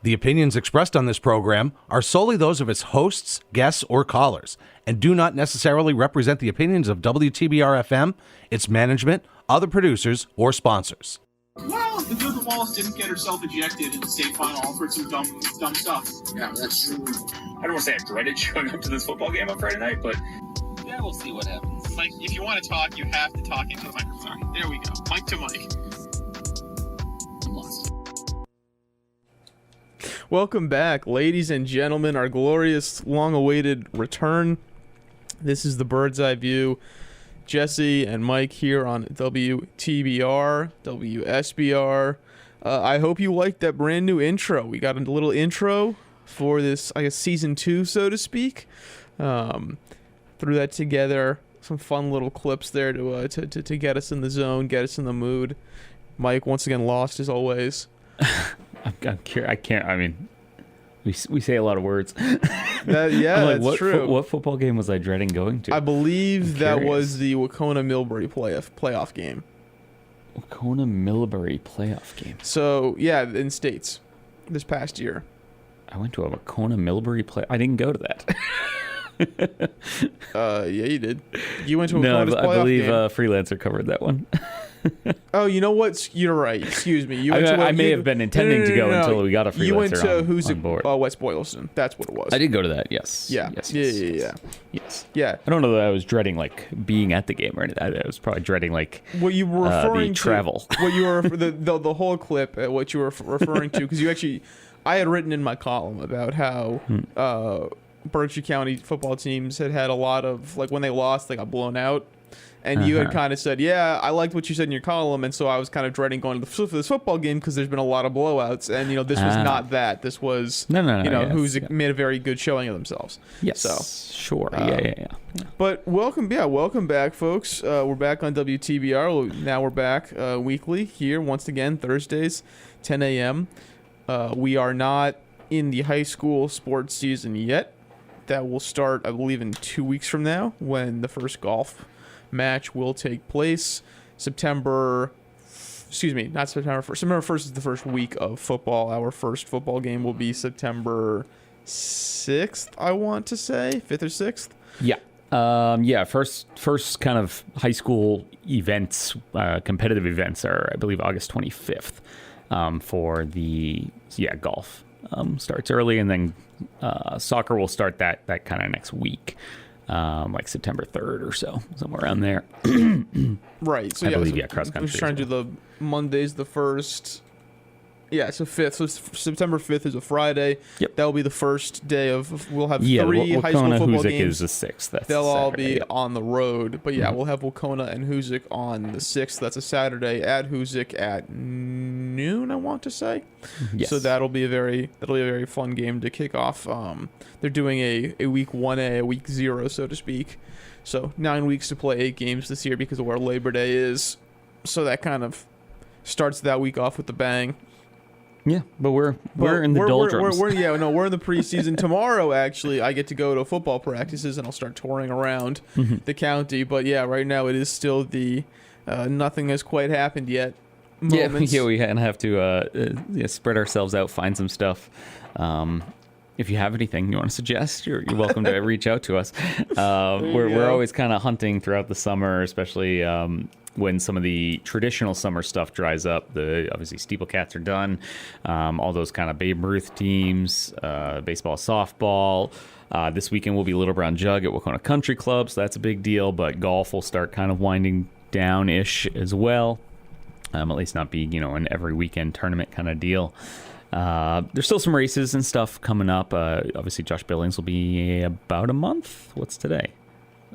The opinions expressed on this program are solely those of its hosts, guests, or callers, and do not necessarily represent the opinions of WTBR-FM, its management, other producers, or sponsors. Well, the Google Wallace didn't get herself ejected in the state final for some dumb stuff. Yeah, that's true. I don't want to say I dreaded showing up to this football game on Friday night, but yeah, we'll see what happens. like, if you want to talk, you have to talk into the microphone. There we go. Mic to mic. I'm lost. Welcome back, ladies and gentlemen, our glorious, long-awaited return. This is the Bird's Eye View. Jesse and Mike here on WTBR, WSBR. I hope you liked that brand new intro. We got a little intro for this, I guess, season 2, so to speak. Threw that together. Some fun little clips there to get us in the zone, get us in the mood. Mike, once again, lost as always. I'm curious. I can't. I mean, we say a lot of words. That's true. What football game was I dreading going to? I believe that was the Wacona-Millbury playoff game. Wacona-Millbury playoff game. So yeah, in states this past year. I went to a Wacona-Millbury play. I didn't go to that. Yeah, you did. You went to a No, playoff I believe game. Freelancer covered that one. Oh, you know what? You're right. Excuse me. You went I may have been intending to go until we got a Freelancer You went to on board. West Boylston. That's what it was. I did go to that. Yes. Yeah. Yes. Yes. Yeah. I don't know that I was dreading like being at the game or anything. I was probably dreading like What you were referring the travel. To, what you were the whole clip. What you were referring to, because you actually, I had written in my column about how Berkshire County football teams had a lot of, like, when they lost, they got blown out. And you had kind of said, yeah, I liked what you said in your column, and so I was kind of dreading going to this football game because there's been a lot of blowouts, and this was not that. This was who's made a very good showing of themselves. Yes, so sure, yeah. But welcome back, folks. We're back on WTBR. Now we're back weekly here once again, Thursdays, 10 a.m. We are not in the high school sports season yet. That will start, I believe, in 2 weeks from now when the first golf match will take place. September 1st. September 1st is the first week of football. Our first football game will be September 6th, I want to say. 5th or 6th? Yeah. First kind of high school events, competitive events are, I believe, August 25th for the golf. Starts early, and then soccer will start that kind of next week. Like September 3rd or so, somewhere around there. Right. So I believe, cross country. I'm just trying to do the Mondays the 1st. Yeah, so 5th. So September 5th is a Friday. Yep. That will be the first day of, we'll have 3 Wacona, high school football Hoosick games. is the 6th. That's They'll all Saturday, be on the road. But yeah, we'll have Wacona and Hoosick on the 6th. That's a Saturday at Hoosick at noon, I want to say. Yes. So that'll be a very fun game to kick off. They're doing a week 1A, a week 0, so to speak. So 9 weeks to play 8 games this year because of where Labor Day is. So that kind of starts that week off with a bang. Yeah, but we're in the doldrums. We're in the preseason. Tomorrow, actually, I get to go to football practices and I'll start touring around the county. But yeah, right now it is still the nothing has quite happened yet moments. Yeah, we have to spread ourselves out, find some stuff. If you have anything you want to suggest, you're welcome to reach out to us. We're always kind of hunting throughout the summer, especially when some of the traditional summer stuff dries up. Obviously steeplecats are done. All those kind of Babe Ruth teams, baseball, softball. This weekend will be Little Brown Jug at Wacona Country Club, so that's a big deal. But golf will start kind of winding down-ish as well. At least not be, an every weekend tournament kind of deal. There's still some races and stuff coming up. Obviously, Josh Billings will be about a month. What's today?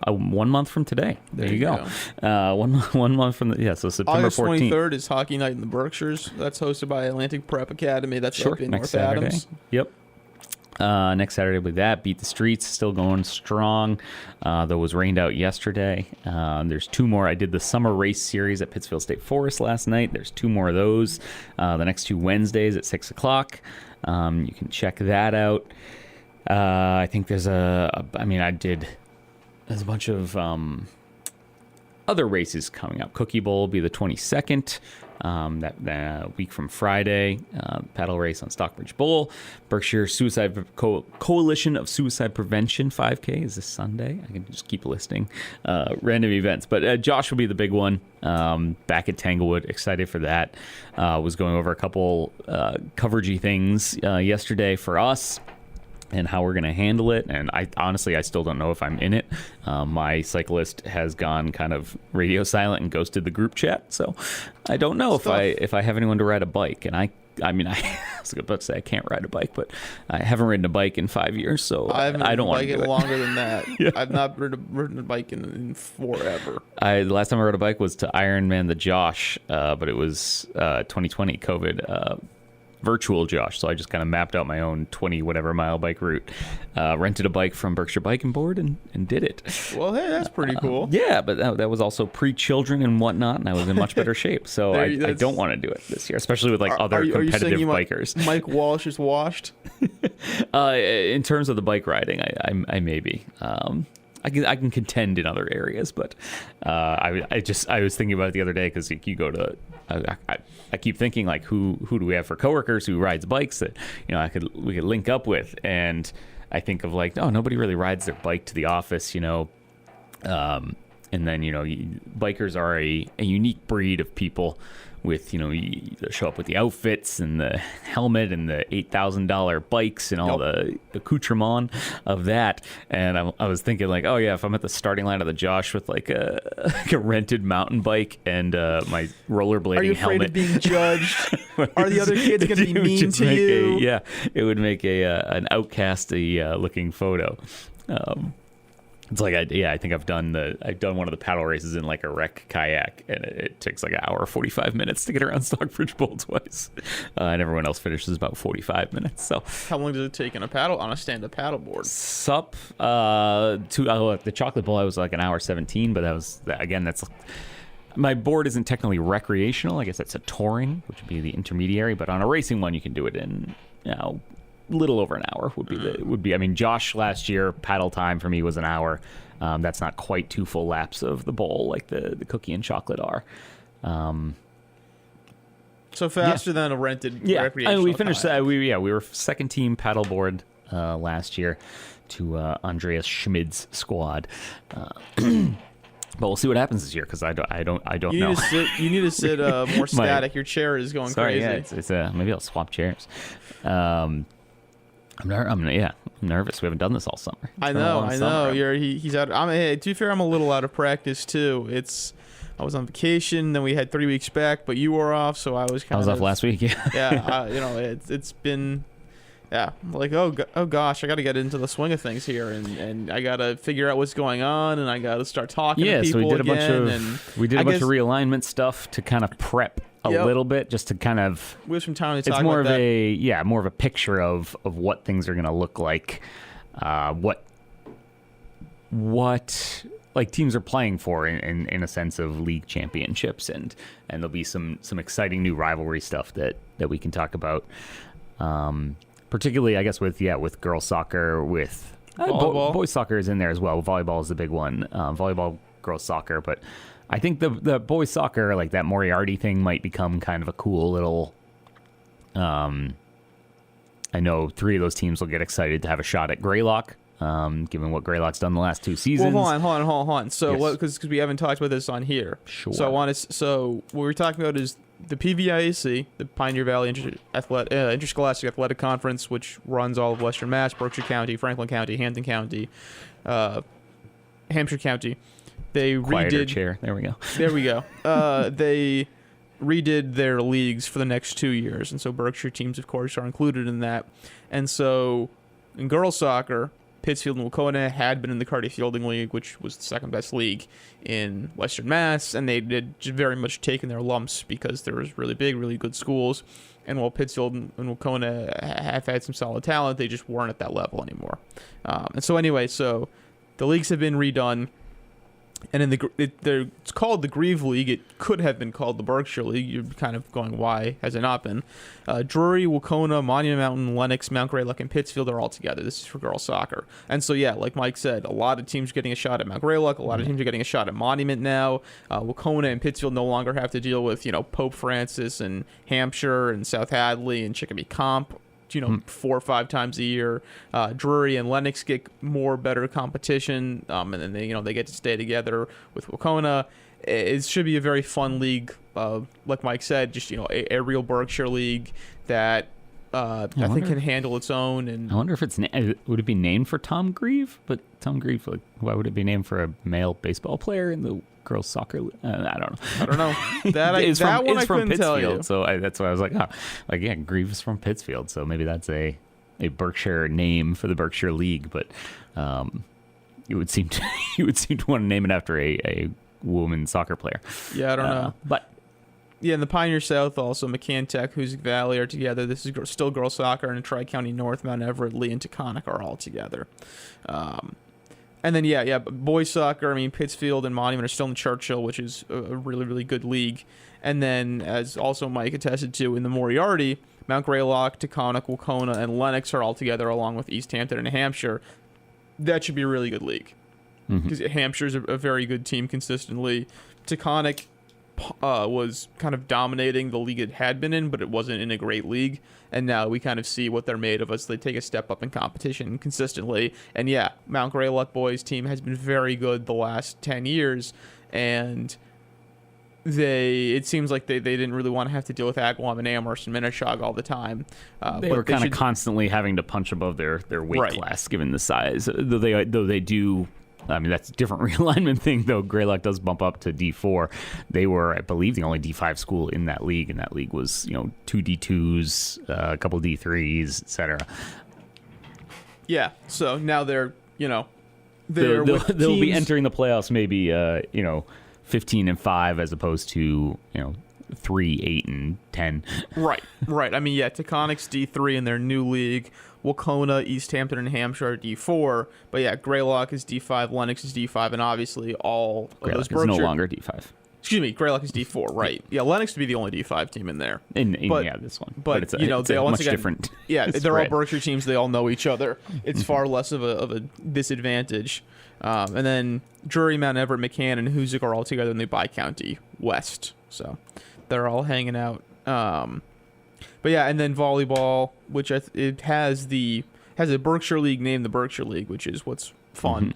1 month from today. There you go. 1 month from so September August 14th. 23rd is Hockey Night in the Berkshires. That's hosted by Atlantic Prep Academy. That's up in next North Saturday. Adams. Yep. Next Saturday will be that. Beat the Streets, still going strong. Though it was rained out yesterday. There's 2 more. I did the summer race series at Pittsfield State Forest last night. There's 2 more of those. The next 2 Wednesdays at 6 o'clock. You can check that out. I think there's there's a bunch of other races coming up. Cookie Bowl will be the 22nd. That week from Friday, paddle race on Stockbridge Bowl. Berkshire Coalition of Suicide Prevention 5K is this Sunday. I can just keep listing random events, but Josh will be the big one back at Tanglewood. Excited for that. Was going over a couple coveragey things yesterday for us and how we're going to handle it. And I honestly still don't know if I'm in it. My cyclist has gone kind of radio silent and ghosted the group chat. So I don't know if I have anyone to ride a bike. And I was about to say I can't ride a bike, but I haven't ridden a bike in 5 years. So I don't want to do it. Longer than that. Yeah. I've not ridden a bike in forever. The last time I rode a bike was to Ironman the Josh, but it was 2020 COVID virtual Josh, so I just kind of mapped out my own 20 whatever mile bike route, rented a bike from Berkshire Bike and Board and did it. Well, hey, that's pretty cool. Yeah, but that was also pre-children and whatnot, and I was in much better shape, so I don't want to do it this year, especially with other competitive bikers. Mike Walsh is washed. In terms of the bike riding, I may be. I can contend in other areas, but I was thinking about it the other day because you go to I keep thinking like who do we have for coworkers who rides bikes that we could link up with, and I think of like, oh, nobody really rides their bike to the office, and then bikers are a unique breed of people with you show up with the outfits and the helmet and the $8,000 bikes and all the accoutrement of that. And I was thinking like, oh yeah, if I'm at the starting line of the Josh with like a rented mountain bike and my rollerblading helmet. Are you afraid of being judged? Are the other kids going to be mean to you? It would make an outcasty looking photo. It's like I think I've done one of the paddle races in like a wreck kayak, and it takes like an hour 45 minutes to get around Stockbridge Bowl twice, and everyone else finishes about 45 minutes. So how long does it take on a stand-up paddleboard? The chocolate bowl I was like an hour 17, but that's my board isn't technically recreational. I guess that's a touring, which would be the intermediary, but on a racing one you can do it in little over an hour would be. I mean, Josh last year paddle time for me was an hour. That's not quite 2 full laps of the bowl like the cookie and chocolate are. So faster than a rented recreational. We finished. We were second team paddleboard last year to Andreas Schmid's squad. But we'll see what happens this year because I don't know. You need to sit more static. Your chair is going crazy. Yeah, it's maybe I'll swap chairs. I'm nervous. We haven't done this all summer. I know. He's out. To be fair, I'm a little out of practice too. I was on vacation, then we had 3 weeks back, but you were off, so I was off last week. Yeah. It's been. Yeah, like oh gosh, I got to get into the swing of things here, and I got to figure out what's going on, and I got to start talking to people so we did again. A bunch of realignment stuff to kind of prep a little bit, just to kind of. We have some time to talk about that. It's more of a picture of what things are going to look like, what like teams are playing for in a sense of league championships, and there'll be some exciting new rivalry stuff that we can talk about. Particularly, I guess, with girls soccer, with boys soccer is in there as well. Volleyball is the big one. Volleyball, girls soccer, but I think the boys soccer, like that Moriarty thing, might become kind of a cool little. I know 3 of those teams will get excited to have a shot at Greylock, given what Greylock's done the last 2 seasons. Well, hold on. So, because we haven't talked about this on here. Sure. So what we're talking about is the PVIAC, the Pioneer Valley Interscholastic Athletic Conference, which runs all of Western Mass, Berkshire County, Franklin County, Hampton County, Hampshire County. They Quieter chair. There we go. They redid their leagues for the next 2 years, and so Berkshire teams, of course, are included in that. And so in girls soccer, Pittsfield and Wacona had been in the Carty Fielding League, which was the second best league in Western Mass, and they did very much taken their lumps because there was really big, really good schools. And while Pittsfield and Wacona have had some solid talent, they just weren't at that level anymore. And so the leagues have been redone. And in it's called the Grieve League. It could have been called the Berkshire League. You're kind of going, why has it not been? Drury, Wacona, Monument Mountain, Lennox, Mount Greylock, and Pittsfield are all together. This is for girls soccer. And so, yeah, like Mike said, a lot of teams are getting a shot at Mount Greylock. A lot of teams are getting a shot at Monument now. Wacona and Pittsfield no longer have to deal with, Pope Francis and Hampshire and South Hadley and Chicopee Comp, 4 or 5 times a year. Drury and Lennox get better competition, and then they get to stay together with Wacona. It should be a very fun league, like Mike said, just a real Berkshire league that I think can handle its own. And I wonder if would it be named for Tom Grieve? But Tom Grieve, why would it be named for a male baseball player in the girls soccer league? I don't know. It's from Pittsfield, tell you. so that's why I was like, Grieve is from Pittsfield, so maybe that's a Berkshire name for the Berkshire League. But you would seem to want to name it after a woman soccer player. Yeah, I don't know, but. Yeah, in the Pioneer South, also McCann Tech, Hoosick Valley are together. This is still girls soccer, and in Tri-County North, Mount Everett, Lee, and Taconic are all together. And then, boys soccer, Pittsfield and Monument are still in Churchill, which is a really, really good league. And then, as also Mike attested to, in the Moriarty, Mount Greylock, Taconic, Wacona, and Lennox are all together, along with East Hampton and Hampshire. That should be a really good league. Because Hampshire's a very good team consistently. Taconic was kind of dominating the league it had been in, but it wasn't in a great league. And now we kind of see what they're made of as they take a step up in competition consistently. And yeah, Mount Greylock boys team has been very good the last 10 years. And it seems like they didn't really want to have to deal with Agawam and Amherst and Minnehaha all the time. They were kind of constantly having to punch above their weight class, given the size. Though they do. That's a different realignment thing, though. Greylock does bump up to D4. They were, I believe, the only D5 school in that league, and that league was, 2 D2s, a couple D3s, etc. Yeah, so now they'll be entering the playoffs maybe, 15-5 as opposed to, 3, 8, and 10. Right. Taconic's D3 in their new league. Wacona, East Hampton, and Hampshire are D4. But yeah, Greylock is D5, Lennox is D5, and obviously all of those Berkshire... Greylock is no longer D5. Excuse me, Greylock is D4, right. Yeah, Lennox would be the only D5 team in there. This one. But it's they all much different. Yeah, they're all Berkshire teams. They all know each other. It's far less of a disadvantage. And then Drury, Mount Everett, McCann, and Hoosick are all together in the Bi-County West. So they're all hanging out. But yeah, and then volleyball, which it has a Berkshire League named the Berkshire League, which is what's fun.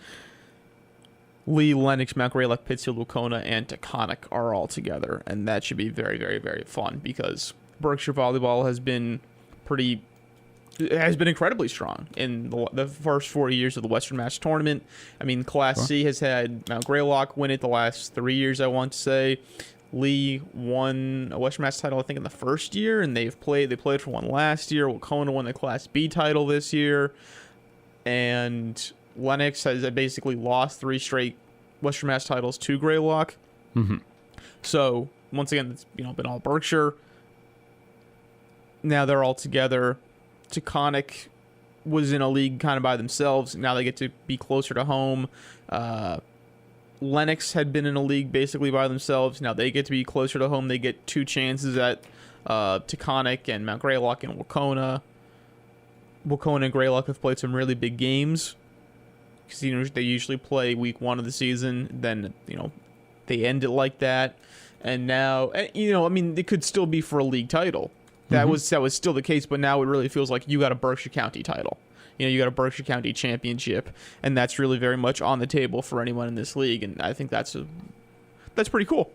Lee, Lennox, Mount Greylock, Pittsfield, Wacona, and Taconic are all together, and that should be very, very, very fun because Berkshire volleyball has been incredibly strong in the first 4 years of the Western Mass Tournament. Class C has had Mount Greylock win it the last 3 years, I want to say. Lee won a Western Mass title, I think, in the first year, and they played for one last year. Wacona won the Class B title this year, and Lennox has basically lost 3 straight Western Mass titles to Greylock. So once again, it's been all Berkshire. Now they're all together. Taconic was in a league kind of by themselves. Now they get to be closer to home. Lennox had been in a league basically by themselves. Now they get to be closer to home. They get 2 chances at Taconic and Mount Greylock and Wacona. Wacona and Greylock have played some really big games because they usually play week 1 of the season. Then they end it like that, and now it could still be for a league title. That was still the case, but now it really feels like you got a Berkshire County title. You got a Berkshire County championship, and that's really very much on the table for anyone in this league, and I think that's pretty cool.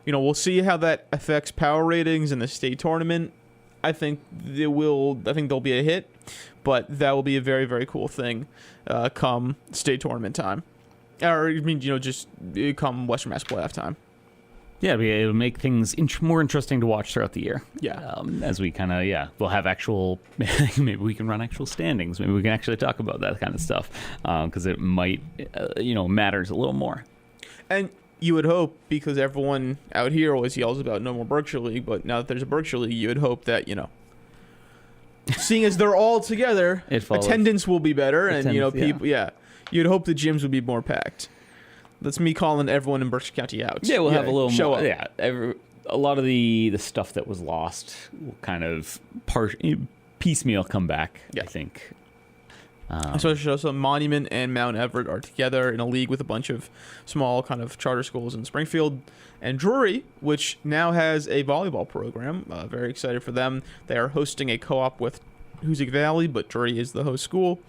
We'll see how that affects power ratings in the state tournament. I think there'll be a hit, but that will be a very, very cool thing come state tournament time. Or, just come Western Mass playoff time. Yeah, it'll make things more interesting to watch throughout the year. Yeah. As we kind of, we'll have actual, maybe we can run actual standings. Maybe we can actually talk about that kind of stuff because it might, matters a little more. And you would hope, because everyone out here always yells about no more Berkshire League, but now that there's a Berkshire League, you would hope that, seeing as they're all together, attendance will be better, and, people, you'd hope the gyms would be more packed. That's me calling everyone in Berkshire County out. Yeah, we'll have a little show more. up. Yeah, a lot of the stuff that was lost will kind of piecemeal come back. Yeah. I think. So Monument and Mount Everett are together in a league with a bunch of small kind of charter schools in Springfield and Drury, which now has a volleyball program. Very excited for them. They are hosting a co-op with Hoosick Valley, but Drury is the host school.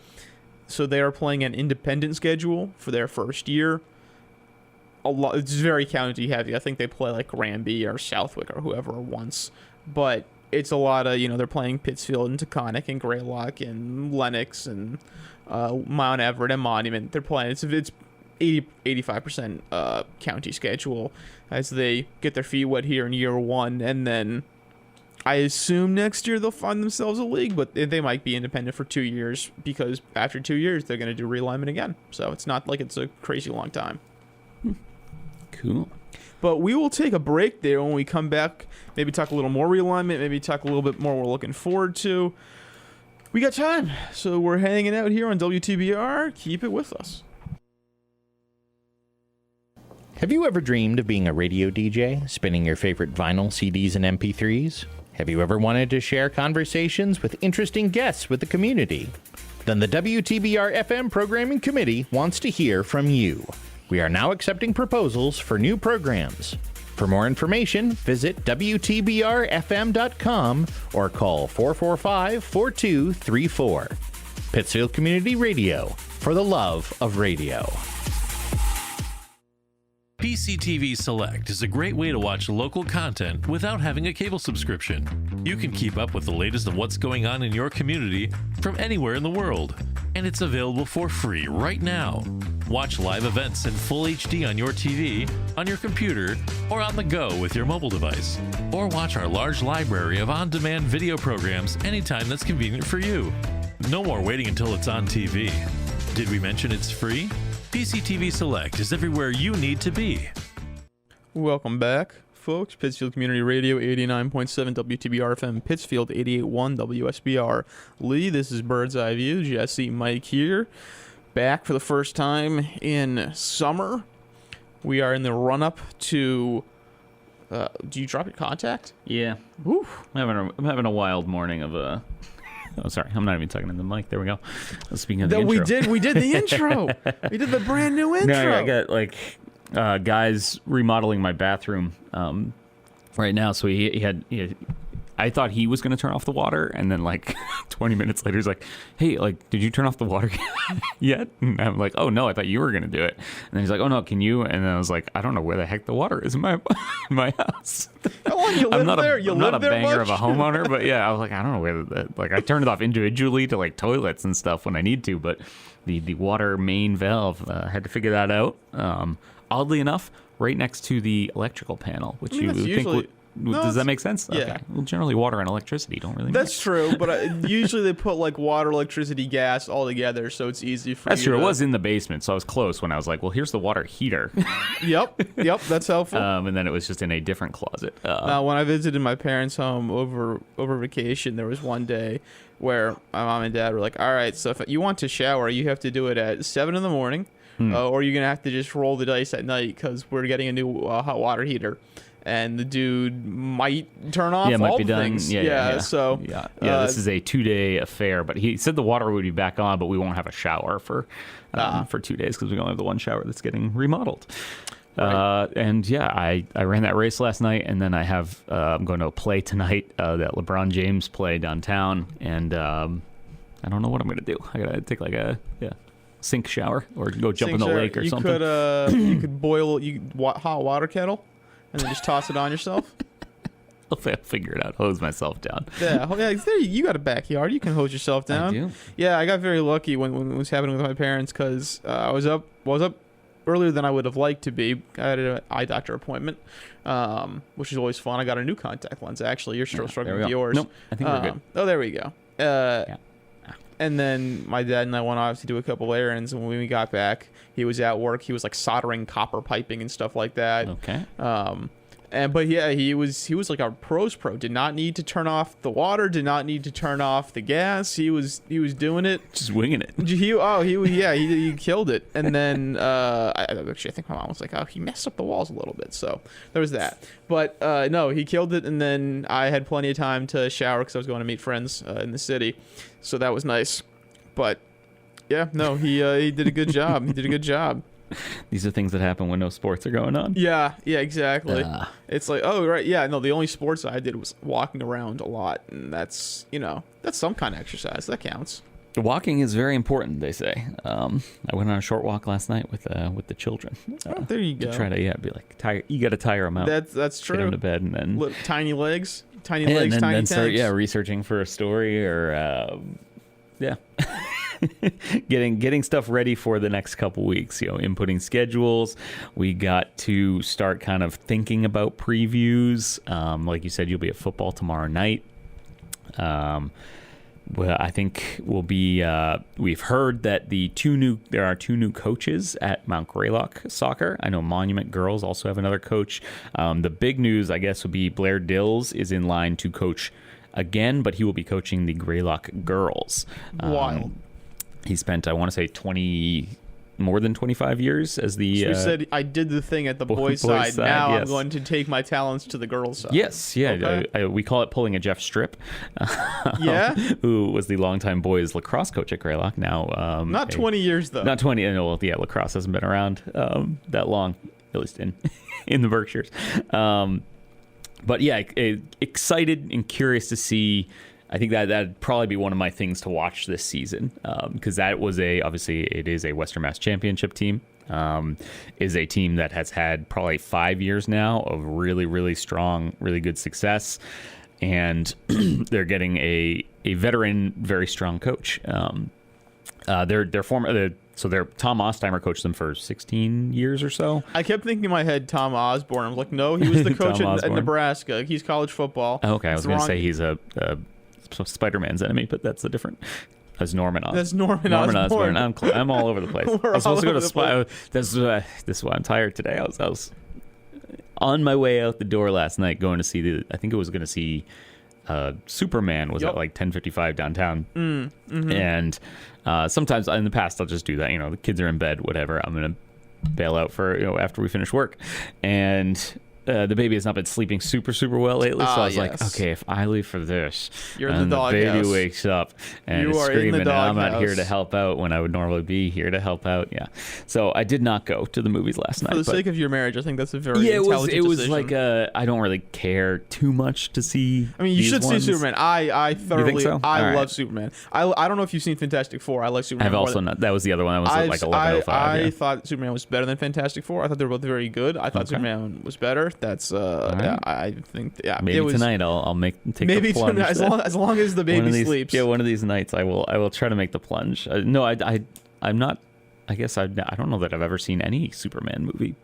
So they are playing an independent schedule for their first year. It's very county heavy. I think they play like Granby or Southwick or whoever once, but it's a lot of, they're playing Pittsfield and Taconic and Greylock and Lenox and Mount Everett and Monument. They're playing. It's 85% county schedule as they get their feet wet here in year one, and then I assume next year they'll find themselves a league, but they might be independent for 2 years because after 2 years they're going to do realignment again. So it's not like it's a crazy long time. Cool. But we will take a break there. When we come back, maybe talk a little more realignment, maybe talk a little bit more we're looking forward to. We got time, so we're hanging out here on WTBR. Keep it with us. Have you ever dreamed of being a radio DJ, spinning your favorite vinyl, CDs, and MP3s? Have you ever wanted to share conversations with interesting guests with the community? Then the WTBR-FM Programming Committee wants to hear from you. We are now accepting proposals for new programs. For more information, visit WTBRFM.com or call 445-4234. Pittsfield Community Radio, for the love of radio. PCTV Select is a great way to watch local content without having a cable subscription. You can keep up with the latest of what's going on in your community from anywhere in the world. And it's available for free right now. Watch live events in full HD on your TV, on your computer, or on the go with your mobile device. Or watch our large library of on-demand video programs anytime that's convenient for you. No more waiting until it's on TV. Did we mention it's free? PCTV Select is everywhere you need to be. Welcome back, folks. Pittsfield Community Radio, 89.7 WTBR-FM, Pittsfield, 88.1 WSBR. Lee, this is Bird's Eye View. Jesse, Mike here. Back for the first time in summer. We are in the run-up to... do you drop your contact? Yeah. Oof. I'm having a wild morning of a... Oh, sorry. I'm not even talking in the mic. There we go. Speaking of the That intro. we did the intro. We did the brand new intro. No, I got guys remodeling my bathroom right now. So he had I thought he was going to turn off the water, and then 20 minutes later, he's like, "Hey, did you turn off the water yet?" And I'm like, "Oh no, I thought you were going to do it." And then he's like, "Oh no, can you?" And then I was like, "I don't know where the heck the water is in my house." How long you live there? I'm not a banger of a homeowner, but yeah, I was like, I don't know where I turn it off individually to toilets and stuff when I need to, but the water main valve, had to figure that out. Oddly enough, right next to the electrical panel, which you would think does that make sense? Yeah. Okay. Well, generally water and electricity don't really That's mix. true, but usually they put water, electricity, gas all together, so it's easy for That's you true. to... It was in the basement, so I was close when I was like, well, here's the water heater. Yep, that's helpful. And then it was just in a different closet. When I visited my parents' home over vacation, there was one day where my mom and dad were like, all right, so if you want to shower, you have to do it at 7 in the morning, or you're going to have to just roll the dice at night because we're getting a new hot water heater. And the dude might turn off might all be the done. things. Yeah. So this is a 2-day affair, but he said the water would be back on, but we won't have a shower for 2 days because we only have the one shower that's getting remodeled. Right. I ran that race last night, and then I'm going to a play tonight, that LeBron James play downtown, and I don't know what I'm going to do. I got to take a sink shower or go jump in the lake or something. You could boil hot water kettle and then just toss it on yourself. I'll figure it out. Hose myself down. Yeah. You got a backyard. You can hose yourself down. I do. Yeah, I got very lucky when it was happening with my parents because I was up earlier than I would have liked to be. I had an eye doctor appointment, which is always fun. I got a new contact lens. Actually, you're still struggling with yours. Nope, I think we're good. Oh, there we go. And then my dad and I went off to do a couple errands, and when we got back, he was at work. He was soldering copper piping and stuff like that. Okay. But yeah, he was like a pro's pro. Did not need to turn off the water. Did not need to turn off the gas. He was doing it. Just winging it. He killed it. And then I think my mom was like, oh, he messed up the walls a little bit. So there was that. But no, he killed it. And then I had plenty of time to shower because I was going to meet friends in the city. So that was nice. But yeah, no, he did a good job. He did a good job. These are things that happen when no sports are going on. Yeah, exactly. It's like, oh, right, yeah, no, the only sports I did was walking around a lot, and that's some kind of exercise. That counts. Walking is very important, they say. I went on a short walk last night with the children. There you go. To try to be like, you got to tire them out. That's true. Get them to bed, and then tiny legs, tiny then tanks. Start researching for a story or getting stuff ready for the next couple weeks, inputting schedules. We got to start kind of thinking about previews. Like you said, you'll be at football tomorrow night. Well, I think we'll be. We've heard that there are two new coaches at Mount Greylock Soccer. I know Monument Girls also have another coach. The big news, I guess, would be Blair Dills is in line to coach again, but he will be coaching the Greylock Girls. Wild. He spent, I want to say, more than 25 years as the... So he said, I did the thing at the boys' side. Now yes. I'm going to take my talents to the girls' side. Yes, yeah. Okay. We call it pulling a Jeff Strip. Yeah? Who was the longtime boys lacrosse coach at Greylock. Now... not 20 years, though. Not 20. No, yeah, lacrosse hasn't been around that long, at least in the Berkshires. But yeah, excited and curious to see... I think that'd probably be one of my things to watch this season because that was obviously it is a Western Mass Championship team, is a team that has had probably 5 years now of really, really strong, really good success, and they're getting a veteran, very strong coach. Their former. So Tom Ostheimer coached them for 16 years or so. I kept thinking in my head Tom Osborne. I was like, no, he was the coach at Nebraska. He's college football. Oh, okay, I was going to say he's a Spider-Man's enemy, but that's a different. That's Norman Osborn. That's Norman Osborn. I'm all over the place. I was supposed to go to Spy. This is why I'm tired today. I was on my way out the door last night going to see I think it was going to see Superman was at like 10:55 downtown. Mm-hmm. And sometimes in the past I'll just do that. The kids are in bed, whatever. I'm going to bail out for after we finish work. And the baby has not been sleeping super, super well lately, so I was like, okay, if I leave for this, you're in the dog baby house. Wakes up and is screaming, and I'm not here to help out when I would normally be here to help out. Yeah, so I did not go to the movies last night. For the sake of your marriage, I think that's a very intelligent it was decision. Like I don't really care too much to see. I mean, you should see Superman. I thoroughly, you think so? I love Superman. I don't know if you've seen Fantastic Four. I like Superman. I've also not. That was the other one. I was like 11:05. I thought Superman was better than Fantastic Four. I thought they were both very good. I thought Superman was better. That's Yeah, I think maybe tonight I'll take maybe the plunge. Tonight, as long as the baby sleeps. Yeah, one of these nights I will try to make the plunge. No, I'm not. I guess I don't know that I've ever seen any Superman movie.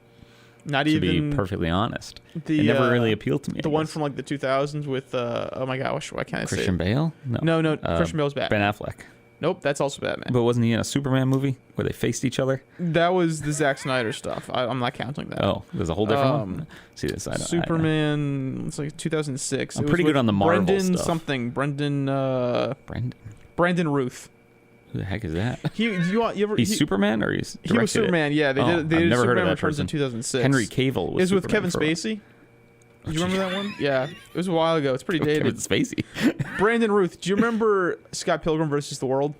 Not to even be perfectly honest. It never really appealed to me. The one from like the 2000s with oh my gosh, why can't I say Christian Bale? No, Christian Bale's Batman. Ben Affleck. Nope, that's also Batman. But wasn't he in a Superman movie where they faced each other? That was the Zack Snyder stuff. I'm not counting that. Oh, there's a whole different one? See this? Superman, it's like 2006. I'm pretty good on the Marvel stuff. Brandon Ruth. Who the heck is that? He's Superman or he's He was Superman, yeah. They did I've never Superman heard of that Returns person. in 2006. Henry Cavill was with Superman Kevin Spacey. Do you remember that one? Yeah. It was a while ago. It's pretty dated. Kevin Spacey. Brandon Ruth. Do you remember Scott Pilgrim versus the World?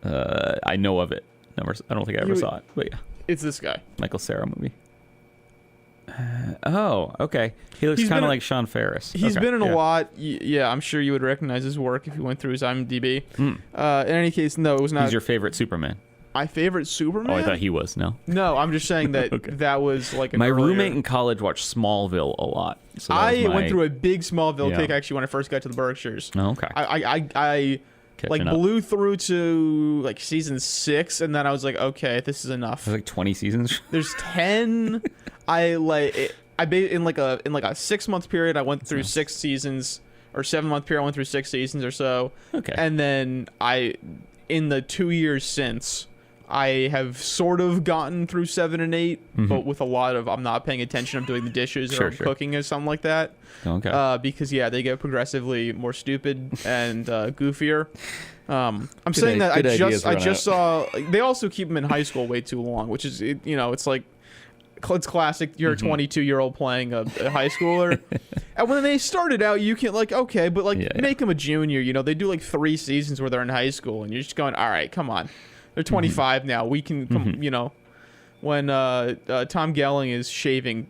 I know of it. I don't think I ever saw it, but yeah. It's this guy. Michael Cera movie. Oh, okay. He looks kind of like Sean Ferris. He's been in a lot. Yeah, I'm sure you would recognize his work if you went through his IMDb. In any case, no, it was not. He's your favorite Superman? My favorite Superman? Oh, I thought he was. No. No, I'm just saying that that was like my roommate in college watched Smallville a lot. So I went through a big Smallville kick actually when I first got to the Berkshires. Oh, okay. I blew through to like season 6, and then I was like, okay, this is enough. There's like 20 seasons. There's 10. In like a 6-month period, I went through 6 seasons, or 7-month period, I went through 6 seasons or so. Okay. And then in the 2 years since, I have sort of gotten through 7 and 8, but with a lot of I'm not paying attention. I'm doing the dishes or I'm cooking or something like that. Okay. Because they get progressively more stupid and goofier. I'm saying that I just saw. They also keep them in high school way too long, which is it's like. It's classic. You're a 22-year-old playing a high schooler. And when they started out, you can okay, but make them a junior. They do like 3 seasons where they're in high school, and you're just going, all right, come on. They're 25 now. We can, when Tom Gelling is shaving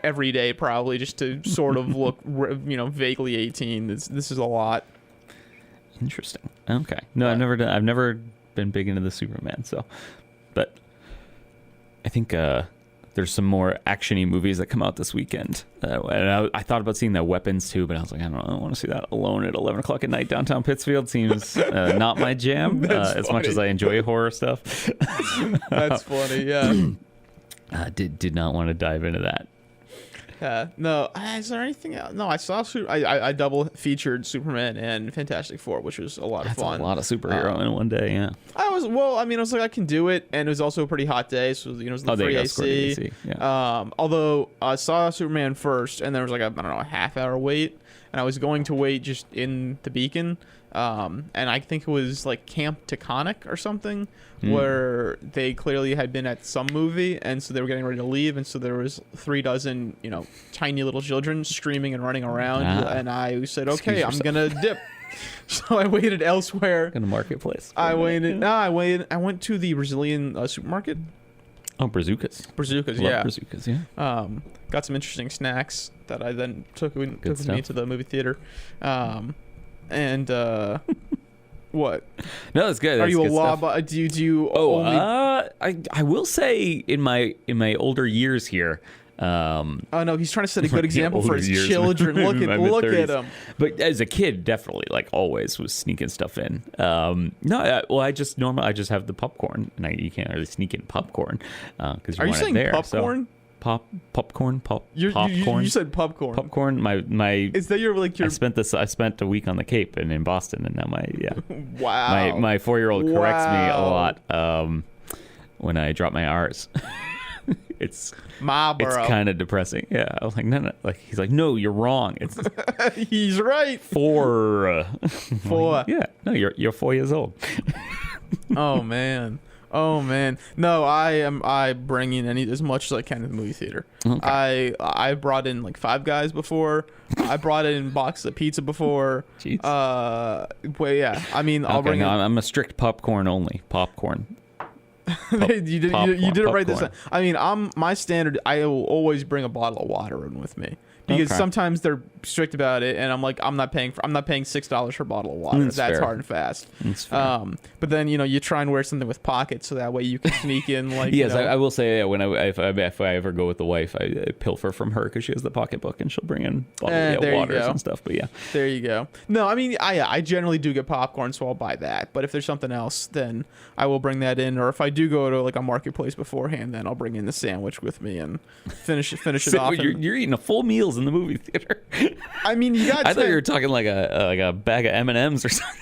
every day, probably just to sort of look, vaguely 18. This is a lot. Interesting. Okay. No, I've never been big into the Superman. So, but I think. There's some more action-y movies that come out this weekend. And I thought about seeing that Weapons too, but I was like, I don't want to see that alone at 11 o'clock at night downtown Pittsfield. Seems not my jam as much as I enjoy horror stuff. That's funny, yeah. Did not want to dive into that. No, is there anything else? No, I saw I double featured Superman and Fantastic Four, which was a lot of fun. A lot of superhero in one day, yeah. I was like, I can do it, and it was also a pretty hot day, so it was the free AC. Yeah. Although I saw Superman first, and there was like a half-hour wait, and I was going to wait just in the Beacon, and I think it was like Camp Taconic or something, where they clearly had been at some movie, and so they were getting ready to leave, and so there was 36, tiny little children screaming and running around, and I said, okay, I'm gonna dip. So I waited elsewhere in the marketplace. I went to the Brazilian supermarket. Oh, Bazookas, yeah. Bazookas, yeah. Got some interesting snacks that I then took with me to the movie theater. What? No, that's good. Are you a law? Do you? Only... I will say in my older years here. Oh no, he's trying to set a good example for his children. Look at him. But as a kid, definitely, always was sneaking stuff in. I just have the popcorn, and you can't really sneak in popcorn because you want it there. Popcorn? Popcorn. You said popcorn. Popcorn. My. Is that your I spent a week on the Cape and in Boston, and now Wow. My 4-year-old corrects me a lot when I drop my R's. It's kind of depressing. Yeah, I was like, no. He's like, no, you're wrong. It's he's right. 4. 4. Like, yeah, no, you're 4 years old. Oh man. No, I bring in as much as I can to the movie theater. Okay. I brought in like Five Guys before. I brought in boxes of pizza before. Jeez. Well, yeah. I mean, I'll bring. I'm a strict popcorn only. Popcorn. You did it right this time. I mean, my standard. I will always bring a bottle of water in with me because sometimes they're strict about it, and I'm like, I'm not paying $6 for a bottle of water. That's hard and fast. That's fair. But then you try and wear something with pockets so that way you can sneak in like. Yes, I will say if I ever go with the wife, I pilfer from her because she has the pocketbook and she'll bring in bottles of waters and stuff. But yeah, there you go. No, I mean, I generally do get popcorn, so I'll buy that. But if there's something else, then I will bring that in. Or if I do go to like a marketplace beforehand, then I'll bring in the sandwich with me and finish it off. You're eating a full meals in the movie theater. I mean, you got. I thought you were talking like a bag of M&Ms or something.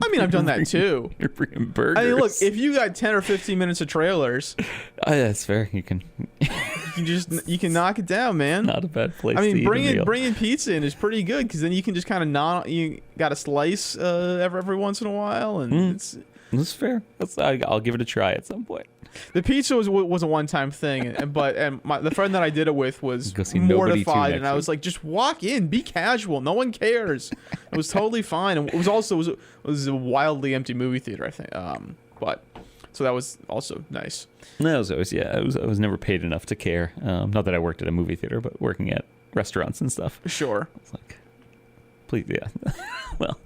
I mean, I've done that too. You're bringing burgers. I mean, look, if you got 10 or 15 minutes of trailers, that's fair. You can knock it down, man. Not a bad place. I mean, to bringing pizza in is pretty good because then you can just kind of you got a slice every once in a while, and that's fair. I'll give it a try at some point. The pizza was a one-time thing, but the friend that I did it with was mortified, and I was like, "Just walk in, be casual, no one cares." It was totally fine, and it was a wildly empty movie theater, I think. But so that was also nice. No, I was never paid enough to care. Not that I worked at a movie theater, but working at restaurants and stuff. Sure. It's like, please, yeah. Well.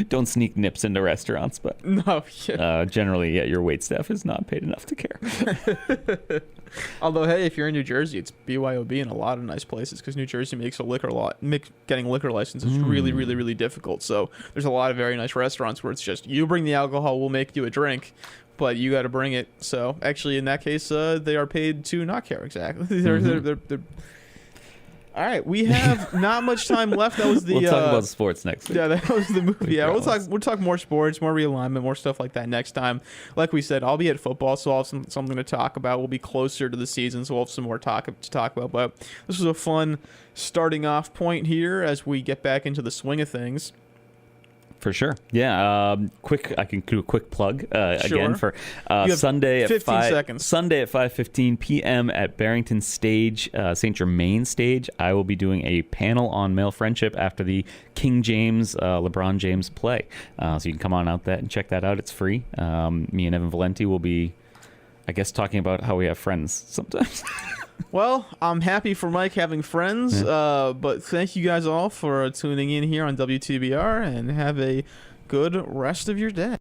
Don't sneak nips into restaurants, but no, generally, your wait staff is not paid enough to care. Although, hey, if you're in New Jersey, it's BYOB in a lot of nice places because New Jersey makes getting a liquor license is really, really, really difficult. So there's a lot of very nice restaurants where it's just you bring the alcohol, we'll make you a drink, but you got to bring it. So actually, in that case, they are paid to not care exactly. They're All right, we have not much time left. That was the. We'll talk about sports next week. Yeah, that was the movie. Yeah, promise. we'll talk more sports, more realignment, more stuff like that next time. Like we said, I'll be at football, so I'll have something to talk about. We'll be closer to the season, so we'll have some more to talk about. But this was a fun starting off point here as we get back into the swing of things. For sure. Yeah. I can do a quick plug again for Sunday at 15 seconds. Sunday at 5:15 p.m. at Barrington Stage, St. Germain Stage. I will be doing a panel on male friendship after the King James, LeBron James play. So you can come on out and check that out. It's free. Me and Evan Valenti will be, I guess, talking about how we have friends sometimes. Well, I'm happy for Mike having friends, but thank you guys all for tuning in here on WTBR, and have a good rest of your day.